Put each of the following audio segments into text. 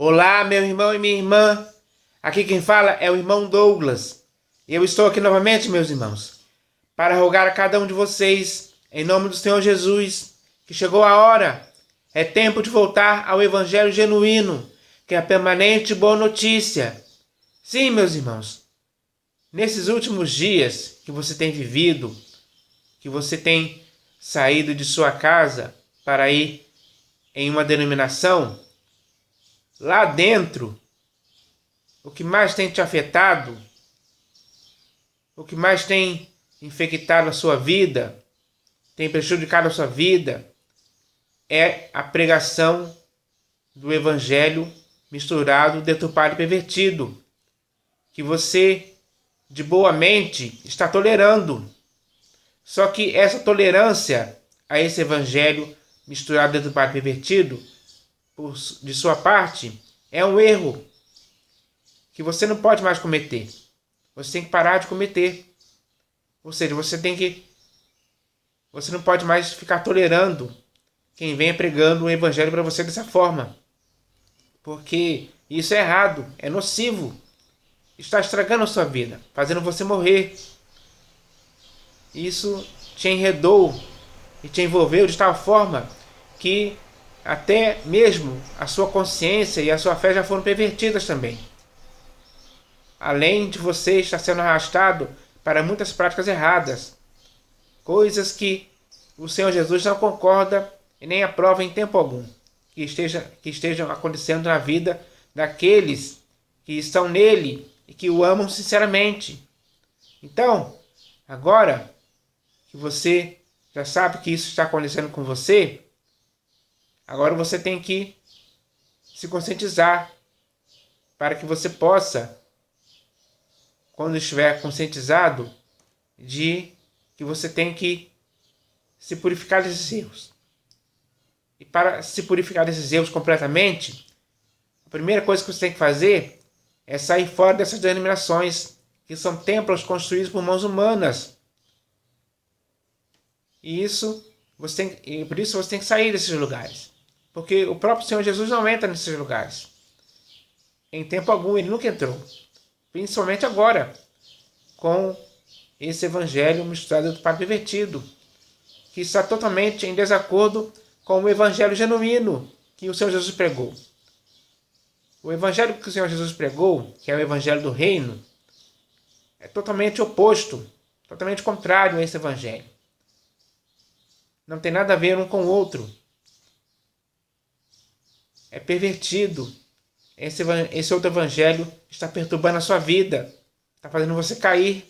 Olá, meu irmão e minha irmã. Aqui quem fala é o irmão Douglas. Eu estou aqui novamente, meus irmãos, para rogar a cada um de vocês, em nome do Senhor Jesus, que chegou a hora. É tempo de voltar ao Evangelho genuíno, que é a permanente boa notícia. Sim, meus irmãos, nesses últimos dias que você tem vivido, que você tem saído de sua casa para ir em uma denominação, lá dentro, o que mais tem te afetado, o que mais tem infectado a sua vida, tem prejudicado a sua vida, é a pregação do Evangelho misturado, deturpado e pervertido, que você, de boa mente, está tolerando. Só que essa tolerância a esse Evangelho misturado, deturpado e pervertido, de sua parte, é um erro que você não pode mais cometer. Você tem que parar de cometer. Ou seja, você não pode mais ficar tolerando quem venha pregando o Evangelho para você dessa forma. Porque isso é errado, é nocivo. Está estragando a sua vida, fazendo você morrer. Isso te enredou e te envolveu de tal forma que até mesmo a sua consciência e a sua fé já foram pervertidas também. Além de você estar sendo arrastado para muitas práticas erradas, coisas que o Senhor Jesus não concorda e nem aprova em tempo algum que estejam acontecendo na vida daqueles que estão nele e que o amam sinceramente. Então, agora que você já sabe que isso está acontecendo com você, agora você tem que se conscientizar para que você possa, quando estiver conscientizado, de que você tem que se purificar desses erros. E para se purificar desses erros completamente, a primeira coisa que você tem que fazer é sair fora dessas denominações, que são templos construídos por mãos humanas. E por isso você tem que sair desses lugares. Porque o próprio Senhor Jesus não entra nesses lugares. Em tempo algum, ele nunca entrou. Principalmente agora, com esse Evangelho misturado do Pai pervertido, que está totalmente em desacordo com o Evangelho genuíno que o Senhor Jesus pregou. O Evangelho que o Senhor Jesus pregou, que é o Evangelho do Reino, é totalmente oposto, totalmente contrário a esse Evangelho. Não tem nada a ver um com o outro. É pervertido. Esse outro Evangelho está perturbando a sua vida, está fazendo você cair,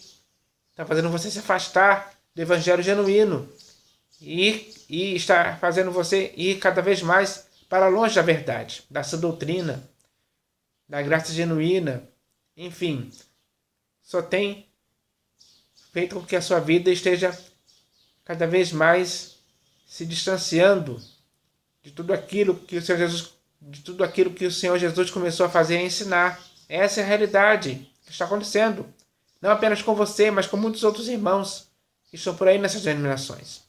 está fazendo você se afastar do Evangelho genuíno e está fazendo você ir cada vez mais para longe da verdade, da sua doutrina, da graça genuína. Enfim, só tem feito com que a sua vida esteja cada vez mais se distanciando de tudo aquilo que o Senhor Jesus começou a fazer e ensinar. Essa é a realidade que está acontecendo. Não apenas com você, mas com muitos outros irmãos que estão por aí nessas denominações.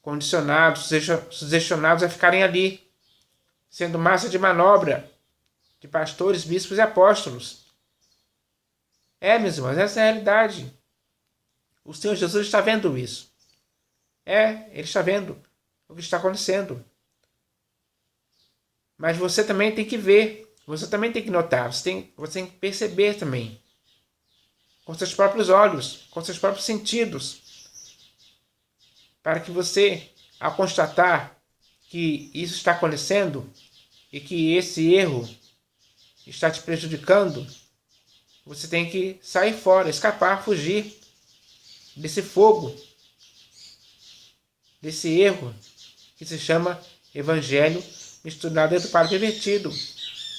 Condicionados, sugestionados a ficarem ali, sendo massa de manobra de pastores, bispos e apóstolos. Meus irmãos, essa é a realidade. O Senhor Jesus está vendo isso. Ele está vendo o que está acontecendo. Mas você também tem que ver, você também tem que notar, você tem que perceber também, com seus próprios olhos, com seus próprios sentidos, para que você, ao constatar que isso está acontecendo e que esse erro está te prejudicando, você tem que sair fora, escapar, fugir desse fogo, desse erro que se chama Evangelho misturado dentro do pervertido,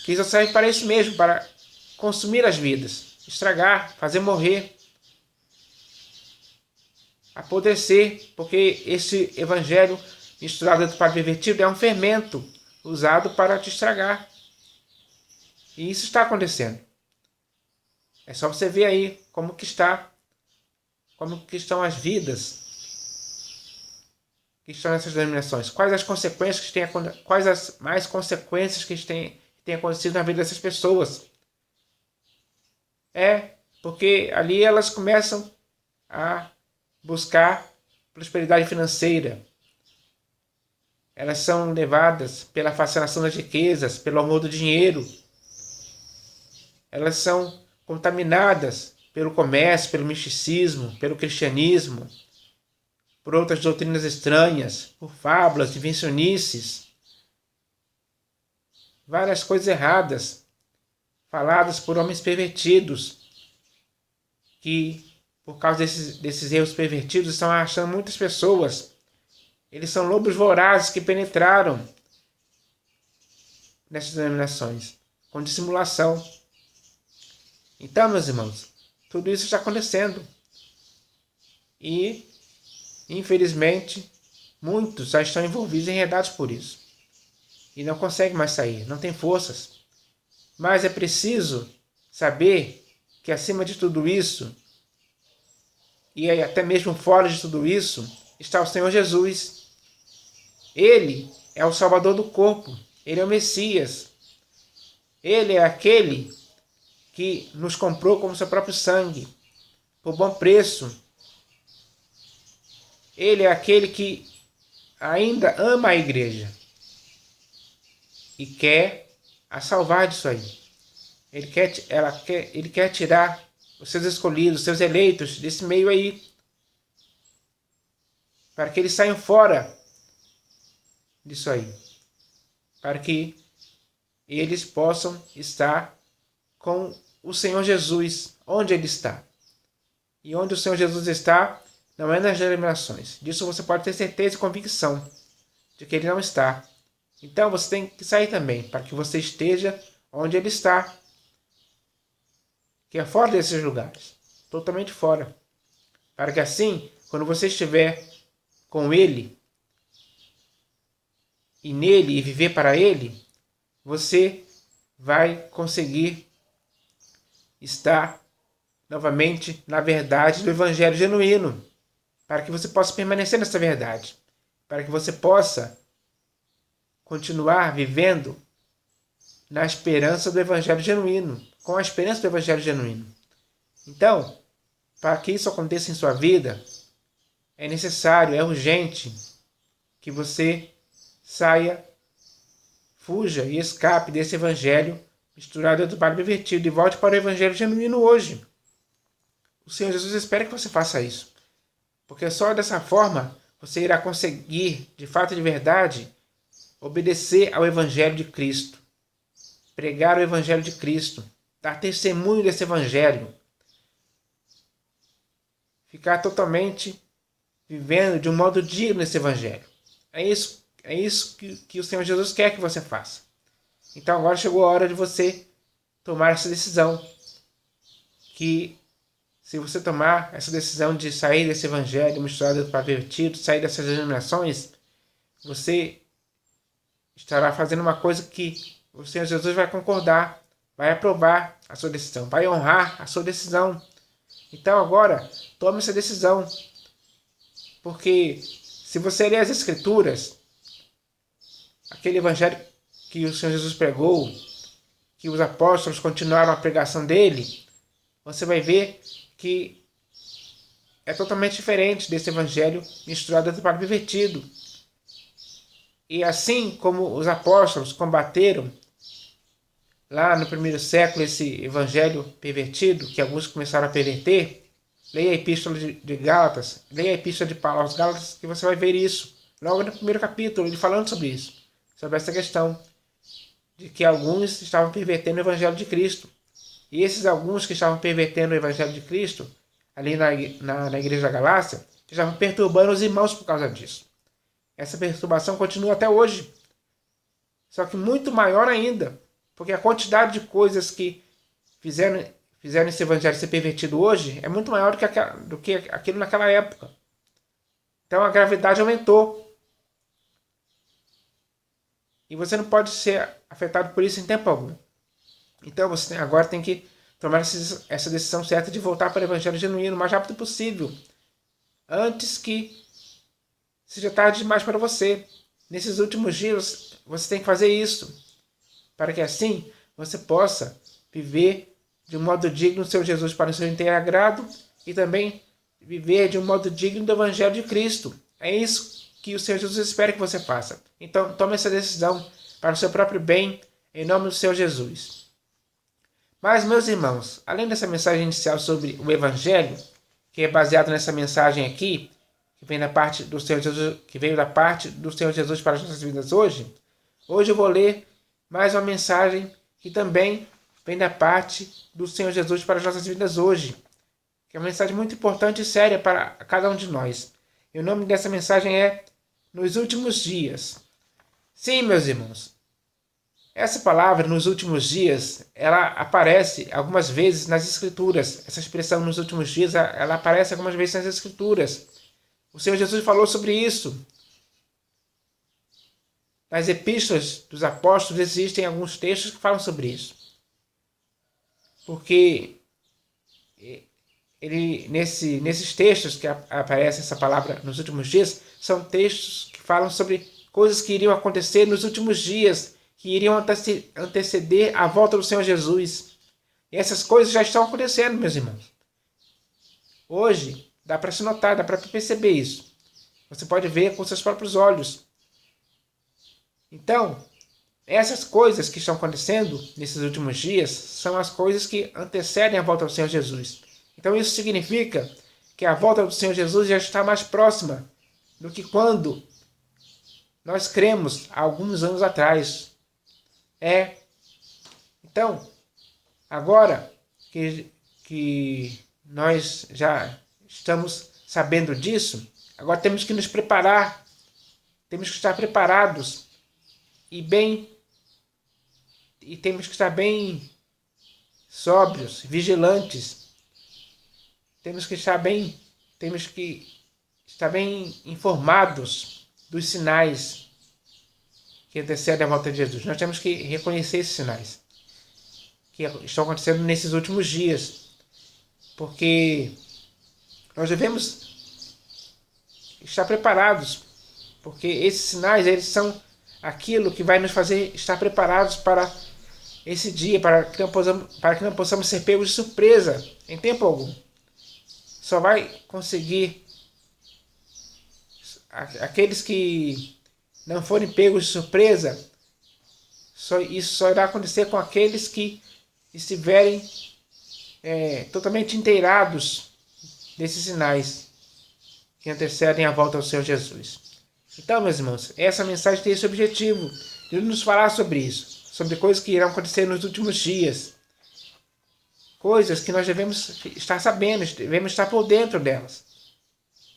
que só serve para isso mesmo, para consumir as vidas, estragar, fazer morrer, apodrecer, porque esse Evangelho misturado dentro do pervertido é um fermento usado para te estragar. E isso está acontecendo. É só você ver aí como que estão as vidas que estão nessas denominações. Quais as consequências que tem, quais as mais consequências que que tem acontecido na vida dessas pessoas. Porque ali elas começam a buscar prosperidade financeira. Elas são levadas pela fascinação das riquezas, pelo amor do dinheiro. Elas são contaminadas pelo comércio, pelo misticismo, pelo cristianismo, por outras doutrinas estranhas, por fábulas, invencionices, várias coisas erradas, faladas por homens pervertidos, que, por causa desses erros pervertidos, estão achando muitas pessoas. Eles são lobos vorazes que penetraram nessas denominações, com dissimulação. Então, meus irmãos, tudo isso está acontecendo. E, infelizmente, muitos já estão envolvidos e enredados por isso. E não conseguem mais sair, não têm forças. Mas é preciso saber que acima de tudo isso, e até mesmo fora de tudo isso, está o Senhor Jesus. Ele é o Salvador do corpo. Ele é o Messias. Ele é aquele que nos comprou com seu próprio sangue, por bom preço. Ele é aquele que ainda ama a igreja e quer a salvar disso aí. Ele quer tirar os seus escolhidos, os seus eleitos desse meio aí, para que eles saiam fora disso aí, para que eles possam estar com o Senhor Jesus, onde Ele está. E onde o Senhor Jesus está, não é nas denominações. Disso você pode ter certeza e convicção de que Ele não está. Então você tem que sair também, para que você esteja onde Ele está, que é fora desses lugares, totalmente fora. Para que assim, quando você estiver com Ele, e nele, e viver para Ele, você vai conseguir estar novamente na verdade do Evangelho genuíno, para que você possa permanecer nessa verdade, para que você possa continuar vivendo na esperança do Evangelho genuíno, com a esperança do Evangelho genuíno. Então, para que isso aconteça em sua vida, é necessário, é urgente que você saia, fuja e escape desse evangelho misturado do trabalho pervertido e volte para o evangelho genuíno hoje. O Senhor Jesus espera que você faça isso, porque só dessa forma você irá conseguir, de fato e de verdade, obedecer ao evangelho de Cristo, pregar o evangelho de Cristo, dar testemunho desse evangelho, ficar totalmente vivendo de um modo digno nesse evangelho. É isso que o Senhor Jesus quer que você faça. Então agora chegou a hora de você tomar essa decisão. Que se você tomar essa decisão de sair desse evangelho misturado para pervertido, sair dessas denominações, você estará fazendo uma coisa que o Senhor Jesus vai concordar, vai aprovar a sua decisão, vai honrar a sua decisão. Então agora, tome essa decisão. Porque se você ler as Escrituras, aquele evangelho que o Senhor Jesus pregou, que os apóstolos continuaram a pregação dele, você vai ver que é totalmente diferente desse evangelho misturado do trabalho pervertido. E assim como os apóstolos combateram lá no primeiro século esse evangelho pervertido, que alguns começaram a perverter, leia a epístola de Gálatas, leia a epístola de Paulo aos Gálatas, que você vai ver isso. Logo no primeiro capítulo, ele falando sobre isso, sobre essa questão de que alguns estavam pervertendo o evangelho de Cristo. E esses alguns que estavam pervertendo o evangelho de Cristo, ali na igreja da Galácia, estavam perturbando os irmãos por causa disso. Essa perturbação continua até hoje. Só que muito maior ainda, porque a quantidade de coisas que fizeram esse evangelho ser pervertido hoje é muito maior do que aquilo naquela época. Então a gravidade aumentou. E você não pode ser afetado por isso em tempo algum. Então você agora tem que tomar essa decisão certa de voltar para o evangelho genuíno o mais rápido possível, antes que seja tarde demais para você. Nesses últimos dias você tem que fazer isso. para que assim você possa viver de um modo digno do Senhor Jesus para o seu inteiro agrado e também viver de um modo digno do Evangelho de Cristo. É isso que o Senhor Jesus espera que você faça. Então, tome essa decisão para o seu próprio bem, em nome do Senhor Jesus. Mas, meus irmãos, além dessa mensagem inicial sobre o Evangelho, que é baseado nessa mensagem aqui, que vem da parte do Senhor Jesus, que veio da parte do Senhor Jesus para as nossas vidas hoje eu vou ler mais uma mensagem que também vem da parte do Senhor Jesus para as nossas vidas hoje, que é uma mensagem muito importante e séria para cada um de nós. E o nome dessa mensagem é Nos Últimos Dias. Sim, meus irmãos, essa palavra, nos últimos dias, ela aparece algumas vezes nas Escrituras. Essa expressão, nos últimos dias, ela aparece algumas vezes nas Escrituras. O Senhor Jesus falou sobre isso. Nas epístolas dos apóstolos existem alguns textos que falam sobre isso. Porque nesses textos que aparece essa palavra nos últimos dias, são textos que falam sobre coisas que iriam acontecer nos últimos dias, que iriam anteceder a volta do Senhor Jesus. E essas coisas já estão acontecendo, meus irmãos. Hoje, dá para se notar, dá para perceber isso. Você pode ver com seus próprios olhos. Então, essas coisas que estão acontecendo nesses últimos dias são as coisas que antecedem a volta do Senhor Jesus. Então isso significa que a volta do Senhor Jesus já está mais próxima do que quando nós cremos há alguns anos atrás. Então, agora que nós já estamos sabendo disso, agora temos que nos preparar, temos que estar preparados e temos que estar bem sóbrios, vigilantes. Temos que estar bem informados dos sinais que antecedem a volta de Jesus. Nós temos que reconhecer esses sinais que estão acontecendo nesses últimos dias, porque nós devemos estar preparados, porque esses sinais, eles são aquilo que vai nos fazer estar preparados para esse dia, para que não possamos ser pegos de surpresa em tempo algum. Só vai conseguir aqueles que não forem pegos de surpresa, isso só irá acontecer com aqueles que estiverem totalmente inteirados desses sinais que antecedem a volta do Senhor Jesus. Então, meus irmãos, essa mensagem tem esse objetivo de nos falar sobre isso, sobre coisas que irão acontecer nos últimos dias. Coisas que nós devemos estar sabendo, devemos estar por dentro delas.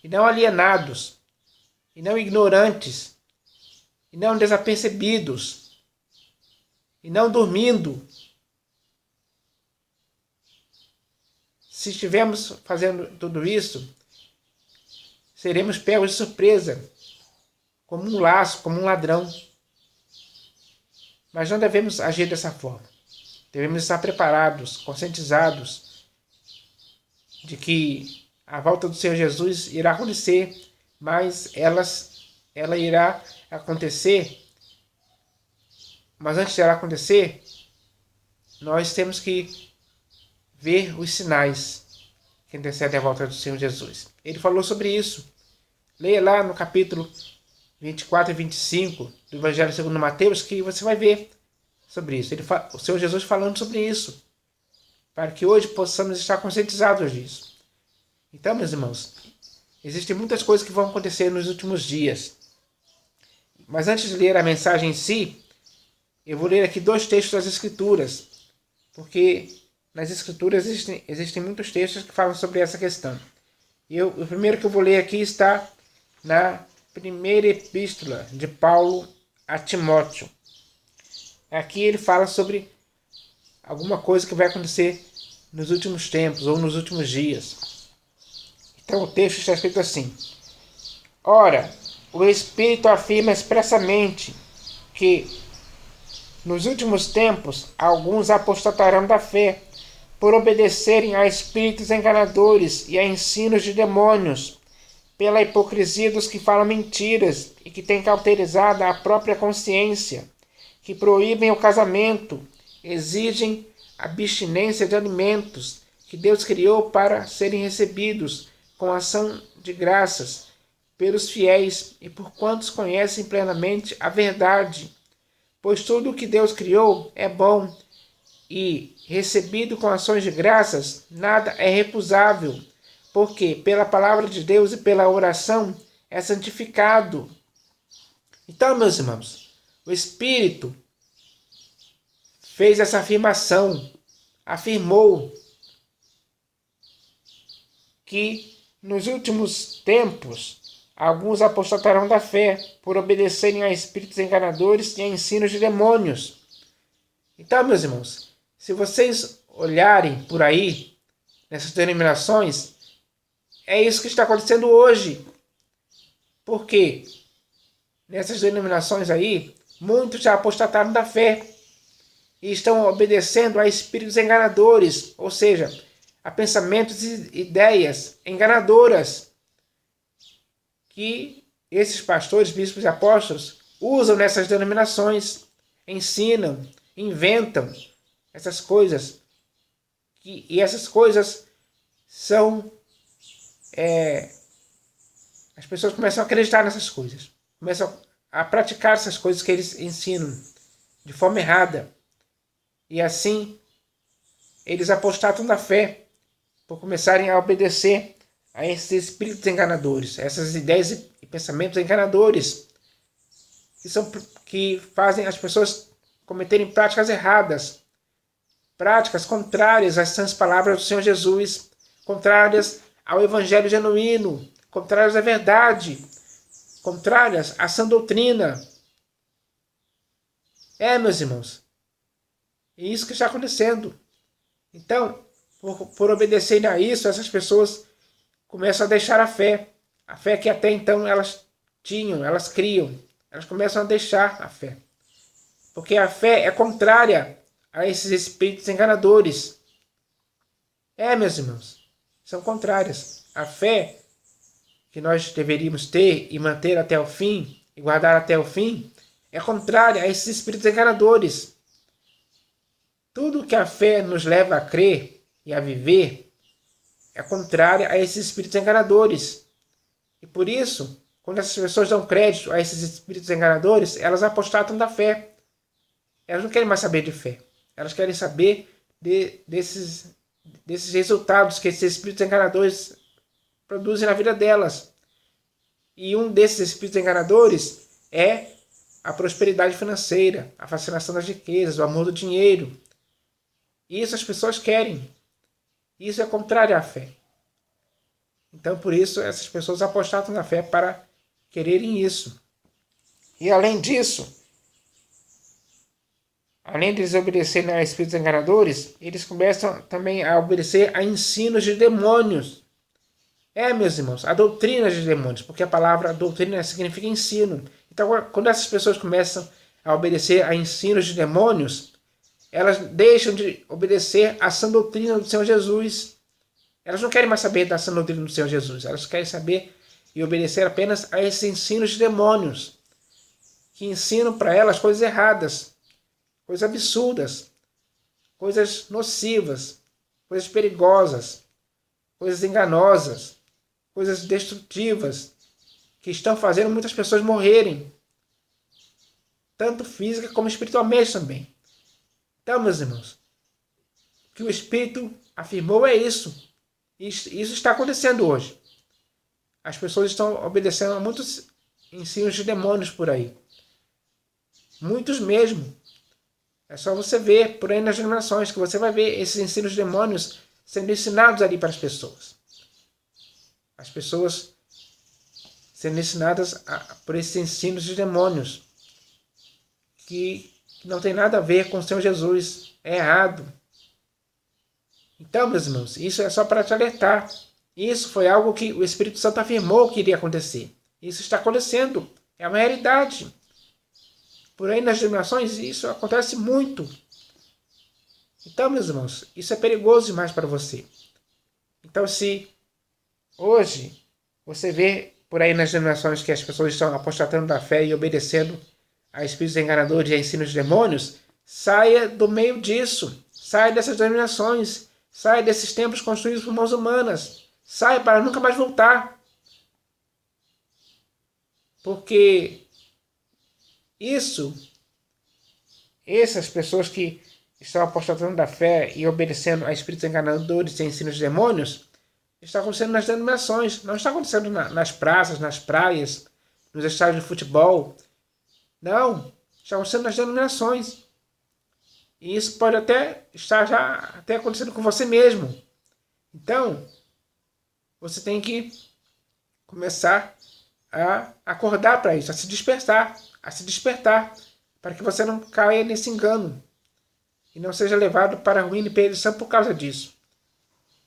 E não alienados, e não ignorantes, e não desapercebidos, e não dormindo. Se estivermos fazendo tudo isso, seremos pegos de surpresa, como um laço, como um ladrão. Mas não devemos agir dessa forma. Devemos estar preparados, conscientizados de que a volta do Senhor Jesus irá acontecer, mas ela irá acontecer. Mas antes dela acontecer, nós temos que ver os sinais que antecedem a volta do Senhor Jesus. Ele falou sobre isso. Leia lá no capítulo 24 e 25 do Evangelho segundo Mateus, que você vai ver sobre isso. O Senhor Jesus falando sobre isso, para que hoje possamos estar conscientizados disso. Então, meus irmãos, existem muitas coisas que vão acontecer nos últimos dias. Mas antes de ler a mensagem em si, eu vou ler aqui 2 textos das Escrituras, porque nas Escrituras existem muitos textos que falam sobre essa questão. E o primeiro que eu vou ler aqui está na primeira epístola de Paulo a Timóteo. Aqui ele fala sobre alguma coisa que vai acontecer nos últimos tempos ou nos últimos dias. Então o texto está escrito assim: Ora, o Espírito afirma expressamente que nos últimos tempos alguns apostatarão da fé por obedecerem a espíritos enganadores e a ensinos de demônios, pela hipocrisia dos que falam mentiras e que têm cauterizado a própria consciência, que proíbem o casamento, exigem abstinência de alimentos que Deus criou para serem recebidos com ação de graças pelos fiéis e por quantos conhecem plenamente a verdade. Pois tudo o que Deus criou é bom e, recebido com ações de graças, nada é recusável, porque pela palavra de Deus e pela oração é santificado. Então, meus irmãos, o Espírito fez essa afirmação, afirmou que nos últimos tempos alguns apostatarão da fé por obedecerem a espíritos enganadores e a ensinos de demônios. Então, meus irmãos, se vocês olharem por aí, nessas denominações, é isso que está acontecendo hoje. Por quê? Nessas denominações aí, muitos já apostataram da fé e estão obedecendo a espíritos enganadores, ou seja, a pensamentos e ideias enganadoras que esses pastores, bispos e apóstolos usam nessas denominações, ensinam, inventam essas coisas. E essas coisas são... as pessoas começam a acreditar nessas coisas, começam a praticar essas coisas que eles ensinam de forma errada. E assim, eles apostatam da fé por começarem a obedecer a esses espíritos enganadores, essas ideias e pensamentos enganadores que fazem as pessoas cometerem práticas erradas, práticas contrárias às sãs palavras do Senhor Jesus, contrárias ao evangelho genuíno, contrárias à verdade, contrárias à sã doutrina. Meus irmãos, é isso que está acontecendo. Então, por obedecerem a isso, essas pessoas começam a deixar a fé que até então elas tinham, elas criam, elas começam a deixar a fé, porque a fé é contrária a esses espíritos enganadores. Meus irmãos, são contrárias. A fé que nós deveríamos ter e manter até o fim, e guardar até o fim, é contrária a esses espíritos enganadores. Tudo que a fé nos leva a crer e a viver é contrária a esses espíritos enganadores. E por isso, quando essas pessoas dão crédito a esses espíritos enganadores, elas apostatam da fé. Elas não querem mais saber de fé. Elas querem saber desses resultados que esses espíritos enganadores produzem na vida delas. E um desses espíritos enganadores é a prosperidade financeira, a fascinação das riquezas, o amor do dinheiro. Isso as pessoas querem. Isso é contrário à fé. Então, por isso, essas pessoas apostatam na fé para quererem isso. E além disso, além de eles obedecerem a espíritos enganadores, eles começam também a obedecer a ensinos de demônios. Meus irmãos, a doutrina de demônios, porque a palavra doutrina significa ensino. Então, quando essas pessoas começam a obedecer a ensinos de demônios, elas deixam de obedecer à sã doutrina do Senhor Jesus. Elas não querem mais saber da sã doutrina do Senhor Jesus. Elas querem saber e obedecer apenas a esses ensinos de demônios, que ensinam para elas coisas erradas, coisas absurdas, coisas nocivas, coisas perigosas, coisas enganosas, coisas destrutivas, que estão fazendo muitas pessoas morrerem, tanto física como espiritualmente também. Então, meus irmãos, o que o Espírito afirmou é isso. Isso está acontecendo hoje. As pessoas estão obedecendo a muitos ensinos de demônios por aí. Muitos mesmo. É só você ver por aí nas denominações que você vai ver esses ensinos de demônios sendo ensinados ali para as pessoas. As pessoas sendo ensinadas por esses ensinos de demônios que não tem nada a ver com o Senhor Jesus. É errado. Então, meus irmãos, isso é só para te alertar. Isso foi algo que o Espírito Santo afirmou que iria acontecer. Isso está acontecendo. É uma realidade. Por aí nas denominações isso acontece muito. Então, meus irmãos, isso é perigoso demais para você. Então, se hoje você vê por aí nas denominações que as pessoas estão apostatando da fé e obedecendo a espíritos enganadores e a ensinos de demônios, saia do meio disso. Saia dessas denominações. Saia desses templos construídos por mãos humanas. Saia para nunca mais voltar. Porque essas pessoas que estão apostatando da fé e obedecendo a espíritos enganadores e ensinos de demônios, está acontecendo nas denominações, não está acontecendo nas praças, nas praias, nos estádios de futebol. Não, está acontecendo nas denominações. E isso pode até estar já até acontecendo com você mesmo. Então, você tem que começar a acordar para isso, a se despertar, para que você não caia nesse engano e não seja levado para a ruína e perdição por causa disso.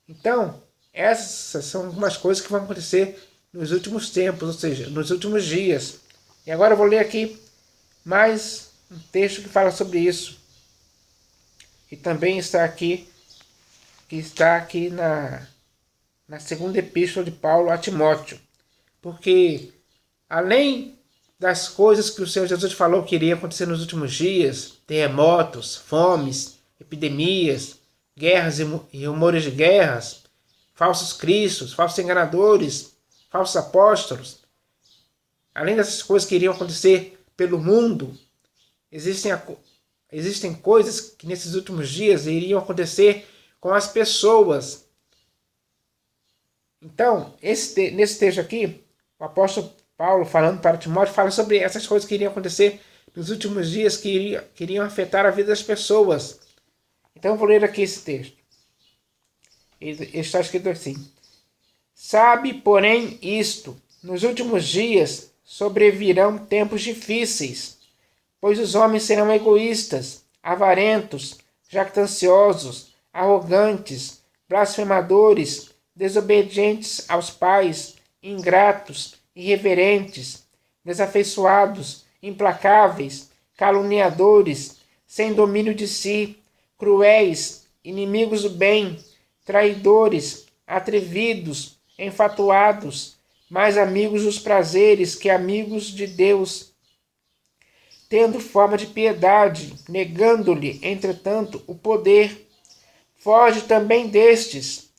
Então, essas são algumas coisas que vão acontecer nos últimos tempos, ou seja, nos últimos dias. E agora eu vou ler aqui mais um texto que fala sobre isso. E também está aqui na segunda epístola de Paulo a Timóteo. Porque além das coisas que o Senhor Jesus falou que iria acontecer nos últimos dias, terremotos, fomes, epidemias, guerras e rumores de guerras, falsos cristos, falsos enganadores, falsos apóstolos, além dessas coisas que iriam acontecer pelo mundo, existem coisas que nesses últimos dias iriam acontecer com as pessoas. Então, nesse texto aqui, o apóstolo Paulo, falando para Timóteo, fala sobre essas coisas que iriam acontecer nos últimos dias, que iriam afetar a vida das pessoas. Então, eu vou ler aqui esse texto. Ele está escrito assim: sabe, porém, isto, nos últimos dias sobrevirão tempos difíceis, pois os homens serão egoístas, avarentos, jactanciosos, arrogantes, blasfemadores, desobedientes aos pais, ingratos, irreverentes, desafeiçoados, implacáveis, caluniadores, sem domínio de si, cruéis, inimigos do bem, traidores, atrevidos, enfatuados, mais amigos dos prazeres que amigos de Deus, tendo forma de piedade, negando-lhe, entretanto, o poder. Foge também destes,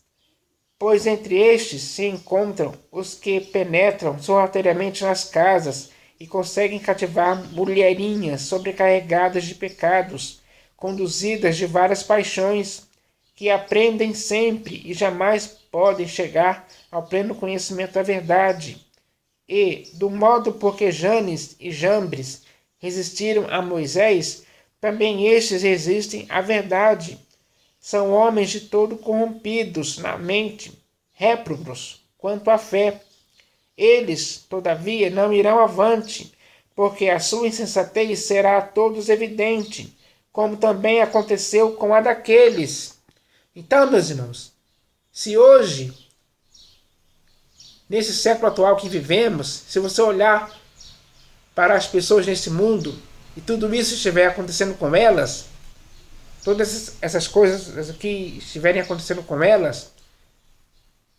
pois entre estes se encontram os que penetram sorrateiramente nas casas e conseguem cativar mulherinhas sobrecarregadas de pecados, conduzidas de várias paixões, que aprendem sempre e jamais podem chegar ao pleno conhecimento da verdade. E, do modo por que Janes e Jambres resistiram a Moisés, também estes resistem à verdade. São homens de todo corrompidos na mente, réprobos quanto à fé. Eles, todavia, não irão avante, porque a sua insensatez será a todos evidente, como também aconteceu com a daqueles. Então, meus irmãos, se hoje, nesse século atual que vivemos, se você olhar para as pessoas nesse mundo e tudo isso estiver acontecendo com elas, todas essas coisas que estiverem acontecendo com elas,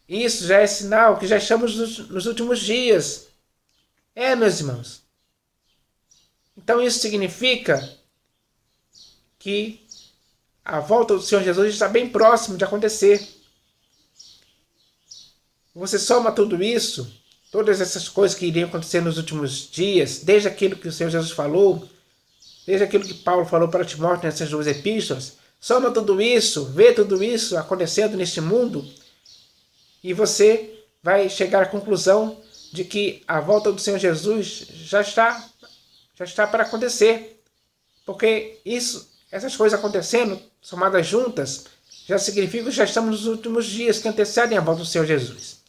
isso já é sinal que já estamos nos últimos dias. Meus irmãos. Então isso significa que a volta do Senhor Jesus está bem próximo de acontecer. Você soma tudo isso, todas essas coisas que iriam acontecer nos últimos dias, desde aquilo que o Senhor Jesus falou, desde aquilo que Paulo falou para Timóteo nessas duas epístolas, soma tudo isso, vê tudo isso acontecendo neste mundo, e você vai chegar à conclusão de que a volta do Senhor Jesus já está para acontecer. Porque essas coisas acontecendo, somadas juntas, já significa que já estamos nos últimos dias que antecedem a volta do Senhor Jesus.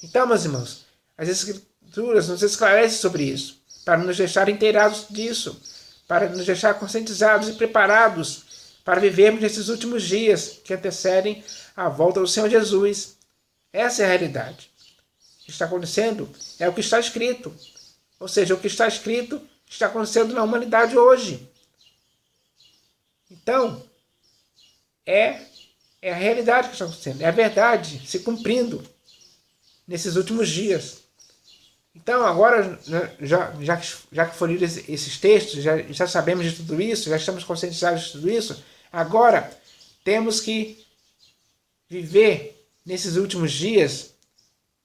Então, meus irmãos, as Escrituras nos esclarecem sobre isso, para nos deixar inteirados disso, para nos deixar conscientizados e preparados para vivermos nesses últimos dias que antecedem a volta do Senhor Jesus. Essa é a realidade. O que está acontecendo é o que está escrito. Ou seja, o que está escrito está acontecendo na humanidade hoje. Então, é a realidade que está acontecendo. É a verdade se cumprindo nesses últimos dias. Então, agora, já que foram lidos esses textos, já sabemos de tudo isso, já estamos conscientizados de tudo isso, agora temos que viver nesses últimos dias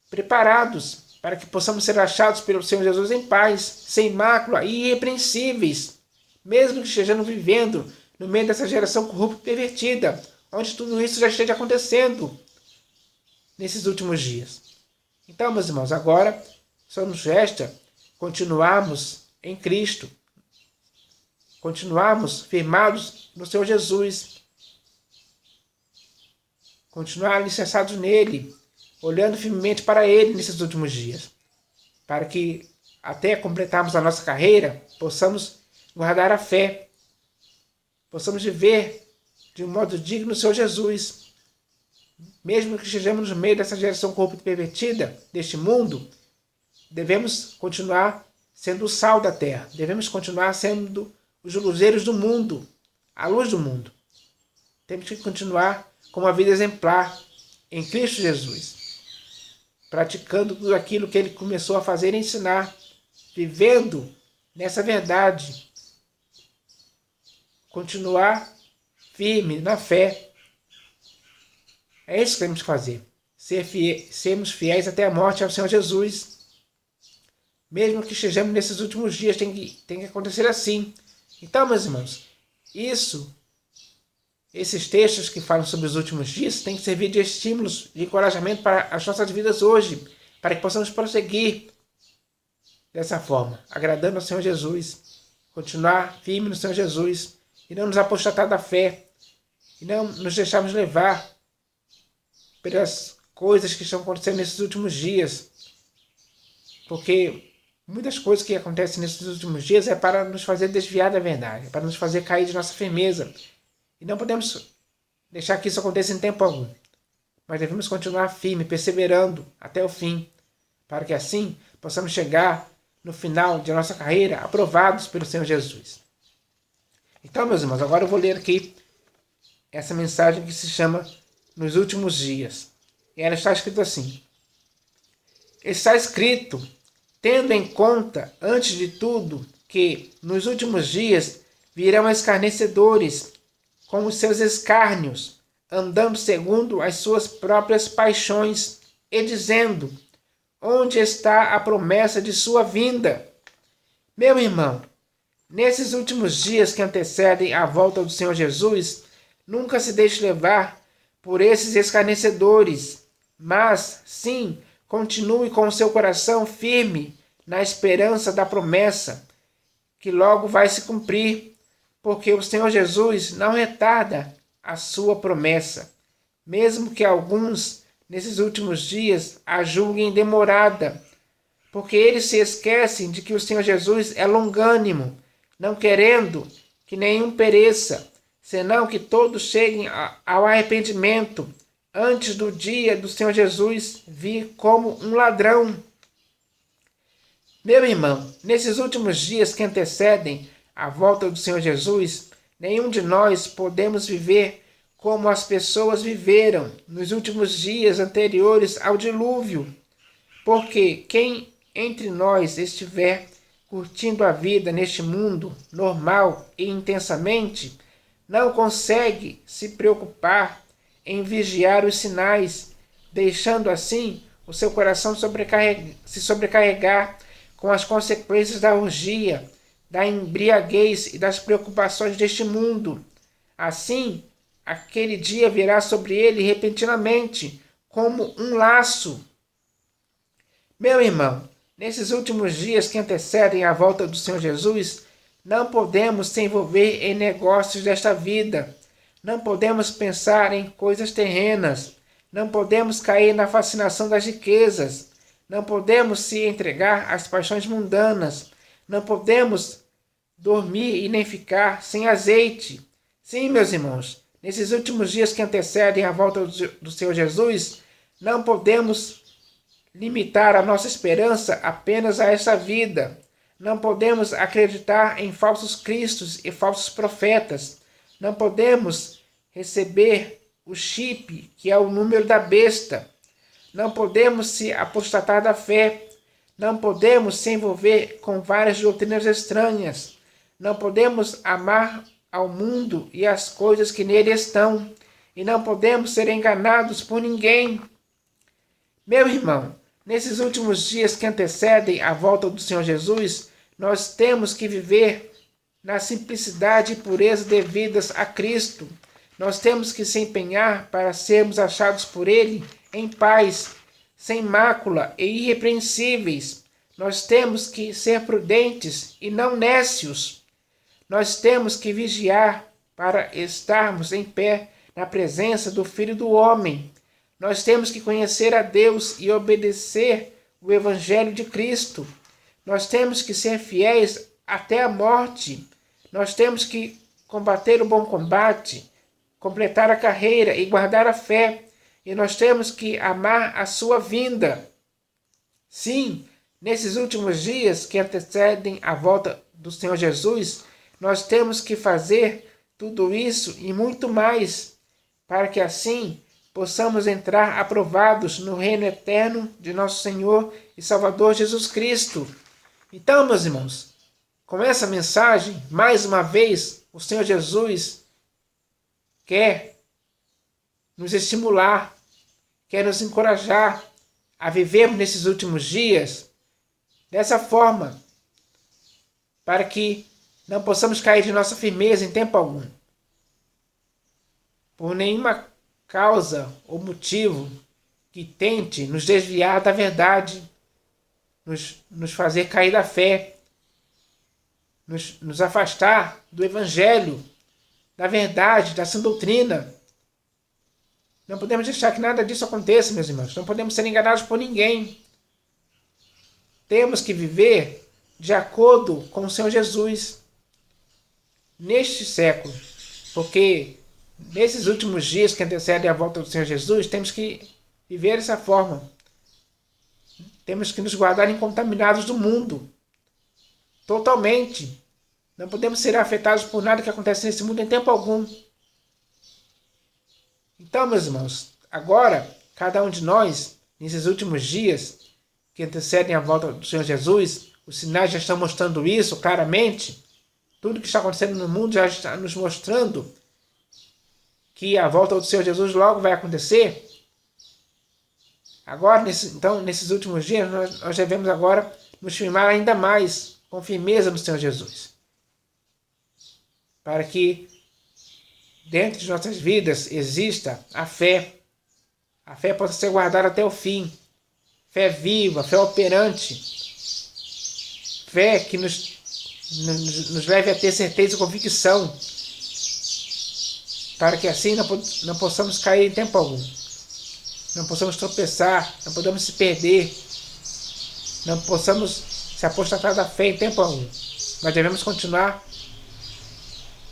preparados para que possamos ser achados pelo Senhor Jesus em paz, sem mácula e irrepreensíveis, mesmo que estejamos vivendo no meio dessa geração corrupta e pervertida, onde tudo isso já esteja acontecendo nesses últimos dias. Então, meus irmãos, agora só nos resta continuarmos em Cristo, continuarmos firmados no Senhor Jesus, continuar alicerçados nele, olhando firmemente para ele nesses últimos dias, para que até completarmos a nossa carreira, possamos guardar a fé, possamos viver de um modo digno do Senhor Jesus, mesmo que estejamos no meio dessa geração corrupta e pervertida deste mundo. Devemos continuar sendo o sal da terra. Devemos continuar sendo os luzeiros do mundo, a luz do mundo. Temos que continuar com uma vida exemplar em Cristo Jesus, praticando tudo aquilo que ele começou a fazer e ensinar, vivendo nessa verdade. Continuar firme na fé. É isso que temos que fazer. Sermos fiéis até a morte ao Senhor Jesus. Mesmo que estejamos nesses últimos dias, tem que acontecer assim. Então, meus irmãos, esses textos que falam sobre os últimos dias têm que servir de estímulos, de encorajamento para as nossas vidas hoje, para que possamos prosseguir dessa forma, agradando ao Senhor Jesus, continuar firme no Senhor Jesus e não nos apostatar da fé e não nos deixarmos levar pelas coisas que estão acontecendo nesses últimos dias, porque muitas coisas que acontecem nesses últimos dias é para nos fazer desviar da verdade, para nos fazer cair de nossa firmeza. E não podemos deixar que isso aconteça em tempo algum. Mas devemos continuar firme, perseverando até o fim, para que assim possamos chegar no final de nossa carreira aprovados pelo Senhor Jesus. Então, meus irmãos, agora eu vou ler aqui essa mensagem que se chama Nos Últimos Dias. E ela está escrita assim: está escrito, tendo em conta, antes de tudo, que nos últimos dias virão escarnecedores com os seus escárnios, andando segundo as suas próprias paixões, e dizendo: onde está a promessa de sua vinda? Meu irmão, nesses últimos dias que antecedem a volta do Senhor Jesus, nunca se deixe levar por esses escarnecedores, mas, sim, continue com o seu coração firme na esperança da promessa, que logo vai se cumprir, porque o Senhor Jesus não retarda a sua promessa, mesmo que alguns, nesses últimos dias, a julguem demorada, porque eles se esquecem de que o Senhor Jesus é longânimo, não querendo que nenhum pereça, senão que todos cheguem ao arrependimento, antes do dia do Senhor Jesus vir como um ladrão. Meu irmão, nesses últimos dias que antecedem a volta do Senhor Jesus, nenhum de nós podemos viver como as pessoas viveram nos últimos dias anteriores ao dilúvio, porque quem entre nós estiver curtindo a vida neste mundo normal e intensamente, não consegue se preocupar em vigiar os sinais, deixando assim o seu coração se sobrecarregar com as consequências da orgia, da embriaguez e das preocupações deste mundo. Assim, aquele dia virá sobre ele repentinamente, como um laço. Meu irmão, nesses últimos dias que antecedem a volta do Senhor Jesus, não podemos se envolver em negócios desta vida. Não podemos pensar em coisas terrenas. Não podemos cair na fascinação das riquezas. Não podemos se entregar às paixões mundanas. Não podemos dormir e nem ficar sem azeite. Sim, meus irmãos, nesses últimos dias que antecedem a volta do Senhor Jesus, não podemos limitar a nossa esperança apenas a esta vida. Não podemos acreditar em falsos cristos e falsos profetas. Não podemos receber o chip, que é o número da besta. Não podemos se apostatar da fé. Não podemos se envolver com várias doutrinas estranhas. Não podemos amar ao mundo e as coisas que nele estão. E não podemos ser enganados por ninguém. Meu irmão, nesses últimos dias que antecedem a volta do Senhor Jesus, nós temos que viver na simplicidade e pureza devidas a Cristo. Nós temos que se empenhar para sermos achados por Ele em paz, sem mácula e irrepreensíveis. Nós temos que ser prudentes e não nécios. Nós temos que vigiar para estarmos em pé na presença do Filho do Homem. Nós temos que conhecer a Deus e obedecer o Evangelho de Cristo. Nós temos que ser fiéis até a morte. Nós temos que combater o bom combate, completar a carreira e guardar a fé. E nós temos que amar a sua vinda. Sim, nesses últimos dias que antecedem a volta do Senhor Jesus, nós temos que fazer tudo isso e muito mais, para que assim possamos entrar aprovados no reino eterno de nosso Senhor e Salvador Jesus Cristo. Então, meus irmãos, com essa mensagem, mais uma vez, o Senhor Jesus quer nos estimular, quer nos encorajar a vivermos nesses últimos dias dessa forma, para que não possamos cair de nossa firmeza em tempo algum, por nenhuma causa ou motivo que tente nos desviar da verdade, nos fazer cair da fé, nos afastar do Evangelho, da verdade, da sã doutrina. Não podemos deixar que nada disso aconteça, meus irmãos. Não podemos ser enganados por ninguém. Temos que viver de acordo com o Senhor Jesus neste século, porque nesses últimos dias que antecedem a volta do Senhor Jesus, temos que viver dessa forma. Temos que nos guardar incontaminados do mundo, totalmente. Não podemos ser afetados por nada que acontece nesse mundo em tempo algum. Então, meus irmãos, agora, cada um de nós, nesses últimos dias que antecedem a volta do Senhor Jesus, os sinais já estão mostrando isso claramente. Tudo que está acontecendo no mundo já está nos mostrando que a volta do Senhor Jesus logo vai acontecer. Agora, nesses últimos dias, nós devemos agora nos firmar ainda mais com firmeza no Senhor Jesus, para que dentro de nossas vidas exista a fé possa ser guardada até o fim, fé viva, fé operante, fé que nos leve a ter certeza e convicção, para que assim não possamos cair em tempo algum, não possamos tropeçar, não podemos se perder, não possamos se apostatar da fé em tempo algum, mas devemos continuar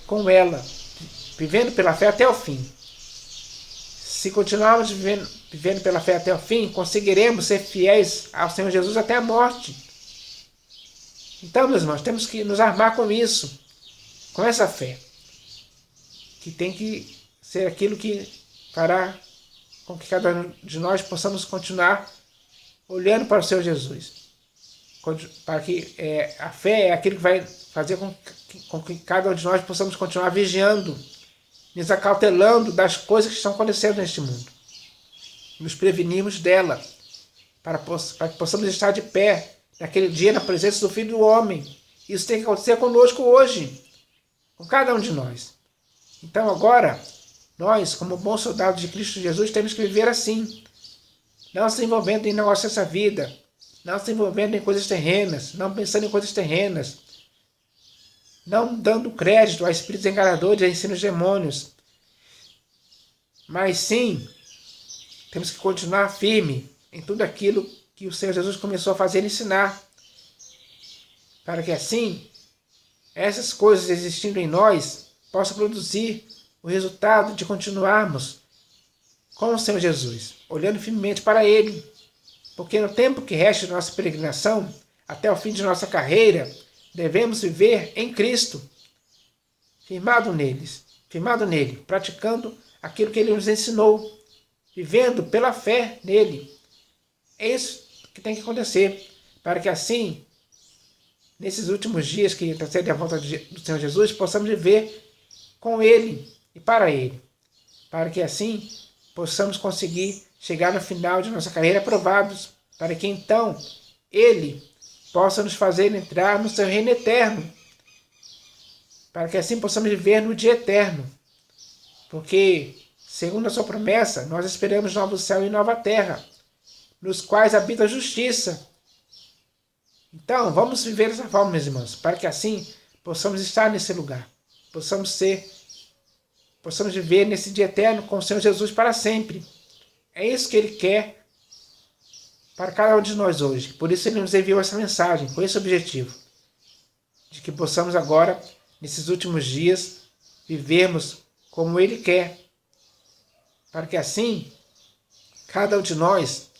com ela, vivendo pela fé até o fim. Se continuarmos vivendo pela fé até o fim, conseguiremos ser fiéis ao Senhor Jesus até a morte. Então, meus irmãos, temos que nos armar com isso, com essa fé, que tem que ser aquilo que fará com que cada um de nós possamos continuar olhando para o Senhor Jesus. Para que a fé é aquilo que vai fazer com que cada um de nós possamos continuar vigiando, nos acautelando das coisas que estão acontecendo neste mundo, nos prevenirmos dela, para que possamos estar de pé naquele dia na presença do Filho do Homem. Isso tem que acontecer conosco hoje, com cada um de nós. Então agora, nós, como bons soldados de Cristo Jesus, temos que viver assim, não se envolvendo em negócios dessa vida, não se envolvendo em coisas terrenas, não pensando em coisas terrenas, não dando crédito a espíritos enganadores e a ensinos demônios, mas sim, temos que continuar firme em tudo aquilo que o Senhor Jesus começou a fazer e ensinar, para que assim, essas coisas existindo em nós, possam produzir o resultado de continuarmos com o Senhor Jesus, olhando firmemente para Ele, porque no tempo que resta de nossa peregrinação, até o fim de nossa carreira, devemos viver em Cristo, firmado nele, praticando aquilo que Ele nos ensinou, vivendo pela fé nele. É isso que tem que acontecer, para que assim, nesses últimos dias que antecedem a volta do Senhor Jesus, possamos viver com Ele e para Ele, para que assim possamos conseguir chegar no final de nossa carreira aprovados, para que então Ele possa nos fazer entrar no seu reino eterno, para que assim possamos viver no dia eterno, porque, segundo a sua promessa, nós esperamos novo céu e nova terra, nos quais habita a justiça. Então, vamos viver dessa forma, meus irmãos, para que assim possamos estar nesse lugar, possamos viver nesse dia eterno com o Senhor Jesus para sempre. É isso que Ele quer para cada um de nós hoje. Por isso Ele nos enviou essa mensagem, com esse objetivo, de que possamos agora, nesses últimos dias, vivermos como Ele quer, para que assim, cada um de nós,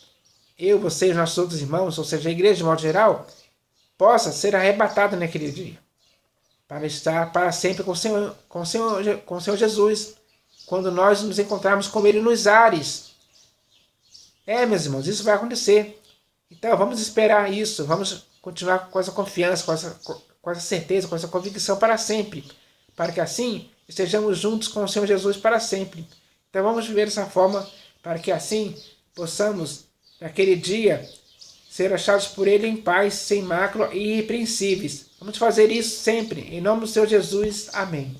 eu, você e os nossos outros irmãos, ou seja, a igreja de modo geral, possa ser arrebatado naquele dia, para estar para sempre com o Senhor Jesus, quando nós nos encontrarmos com Ele nos ares. Meus irmãos, isso vai acontecer. Então, vamos esperar isso, vamos continuar com essa confiança, com essa certeza, com essa convicção para sempre, para que assim estejamos juntos com o Senhor Jesus para sempre. Então, vamos viver dessa forma, para que assim possamos, naquele dia, ser achados por Ele em paz, sem mácula e irrepreensíveis. Vamos fazer isso sempre, em nome do Senhor Jesus. Amém.